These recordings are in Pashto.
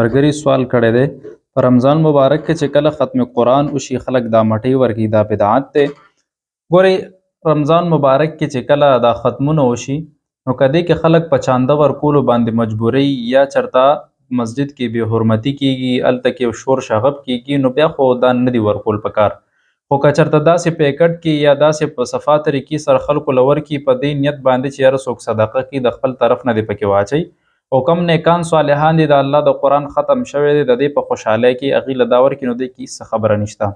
مرګري سوال کړی دی په رمضان مبارک کې چې کله ختم قرآن وشي خلک دا مټۍ ورکوي دا بدعت دی. ګورئ رمضان مبارک کې چې کله دا ختمونه وشي نو که دې کې خلک په چانده ورکولو باندې مجبوري یا چرته مسجد کې بې حرمتي کیږي هلته کې شور شغب کیږي نو بیا خو دا نه دي ورکول پکار. خو که چرته داسې پیکټ کې یا داسې په صفا طریقې سره خلکو له ورکي په دې نیت باندې چې یاره څوک صدقه کوي د خپل طرف نه دې پکې واچوي او کم نیکان صالحان دي د الله د قرآن ختم شوی دی د دې په خوشحالۍ کې هغوی له دا ورکړي نو دې کې هېڅ خبره نشته.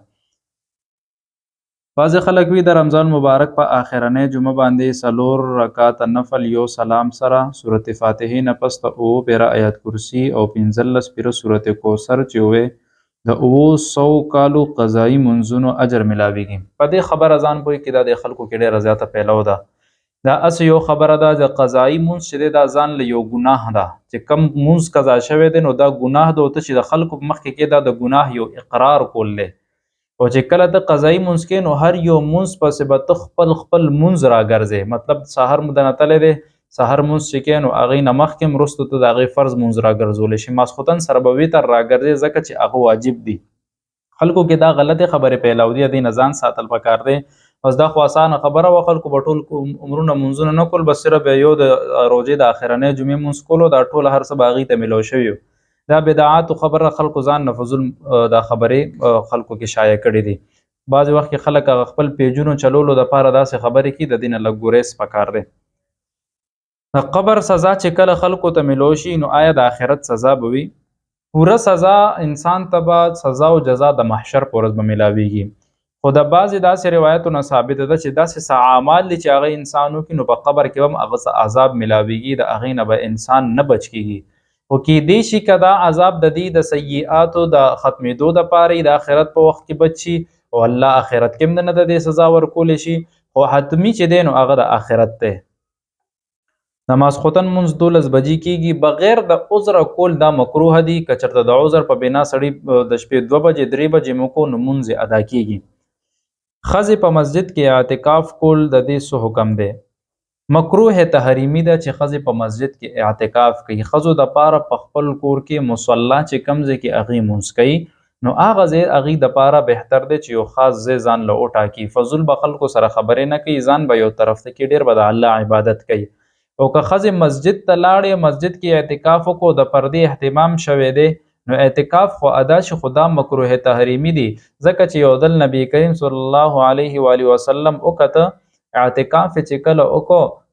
بعضې خلک وي د رمضان مبارک په آخرنۍ جمعه باندې 4 رکعاته نفل یو سلام سره صورت فاتحې نه پس د 9 پیره آیت کرسي او 15 پیره صورت کوثر چې ووې د 900 کالو قضایي منځونو اجر ملاویږي. په دې خبره ځان پوهېږي چې دا د خلکو کې ډېره زیاته پیلو ده. دا اسې یو خبره ده د قضایي مونځ چې دی دا ځان له یو ګناه ده چې کم مونځ قضا شوی دی نو دا ګناه ده او ته چې د خلکو په مخکې کې دا د ګناه یو اقرار کول دی او چې کله ته قضایي مونځ کې نو هر یو مونځ پسې به ته خپل مونځ راګرځې مطلب سحر مو دنه تللی دی سحر مونځ چې کې نو هغې نه مخکې وروسته ته د هغې فرض مونځ راګرځولی شي ماسخوتن سره به وتر راګرځې ځکه چې هغه واجب دي. خلکو کې دا غلطې خبرې پیلاو دي دې نه ځان ساتل پکار دی. بس دا خو اسانه خبره وه خلکو به ټول عمرونه مونځونه نه کول بس صرف یو د روژې د آخرنۍ جمعې مونځ کولو دا ټوله هر څه به هغوی ته میلاو شوي وو. دا بدعاتو خبره خلکو ځان نه فضول دا خبرې خلکو کې شایع کړي دي. بعضې وخت کې خلک هغه خپل پیجونو چلولو دپاره داسې خبرې کوي د دې نه لږ ګریز پکار دی. د قبر سزا چې کله خلکو ته میلاو شي نو آیا د آخرت سزا به وي؟ پوره سزا انسان ته به سزا او جزا د محشر په ورځ به میلاویږي. خو د بعضې داسې روایتونه ثابته ده چې داسې څه اعمال دي چې هغه انسان وکړي نو په قبر کې هم هغه څه عذاب میلاویږي د هغې نه به انسان نه بچ کیږي. خو کیدی شي که دا عذاب د دې د سیئاتو د ختمېدو دپاره د آخرت په وخت کې بچ شي او الله آخرت کې هم نه د دې سزا ورکولی شي خو حتمي چې دی نو هغه د آخرت دی. د ماسخوتن مونځ 12 بجې کیږي بغیر د عذر کول دا مکروه دي که چېرته د عذر په بنا سړي د شپې 2 بجې 3 بجې مو کو نو مونځ یې ادا کیږي. ښځې په مسجد کې اعتکاف کول د دې څه حکم دی؟ مکروه تحریمي ده چې ښځې په مسجد کې اعتکاف کوي. ښځو دپاره په خپل کور کې مصله چې کوم ځای کې هغې مونځ کوي نو هغه ځای هغې دپاره بهتر دی چې یو خاص ځای ځان له وټاکي. فضول به خلکو سره خبرې نه کوي ځان به یو طرف ته کې ډېر به د الله عبادت کوي. او که ښځې مسجد ته لاړې مسجد کې اعتکاف وکړو د پردې اهتمام شوی دی نو اعتکاف خو ادا شي خو دا مکروه تحریمي دي ځکه چې یو ځل نبی کریم صلی الله علیه و آله وسلم وکته اعتکاف چې کله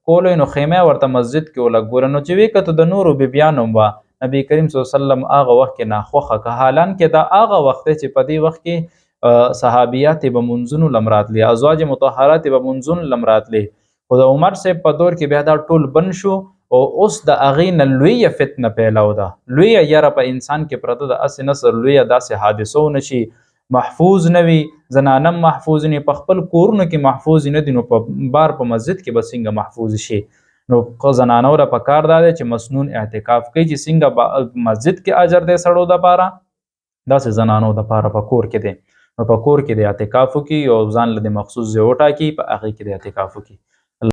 کولو نو خیمه ورته مسجد کې ولګوله نو چې ویې کته د نورو بیبیانو هم وه نبی کریم صلی الله علیه وسلم هغه وخت کې ناخوښه که حالانکې دا هغه وخت دی چې په دې وخت کې صحابیات به منځونو لم راتلې ازواج مطهرات به منځونو لم راتلې خو د عمر صاحب په دور کې بیا دا ټول بند شو او اوس د هغې نه لویه فتنه پیلو ده لویه یره په انسان کې پرته د هسې نسل لویه داسې حادثو نه شي محفوظ نه وي زنانه محفوظ نه په خپل کورونو کې محفوظ نه دي نو په بار په مسجد کې به څنګه محفوظ شي. نو زنانو له پکار دا دی چې مسنون اعتکاف کوي چې څنګه مسجد کې اجر دی سړو دپاره داسې زنانو دپاره په کور کې دی نو په کور کې د اعتکاف وکړي او ځان له د مخصوص ځای وټاکي په هغې کې د اعتکاف وکړي.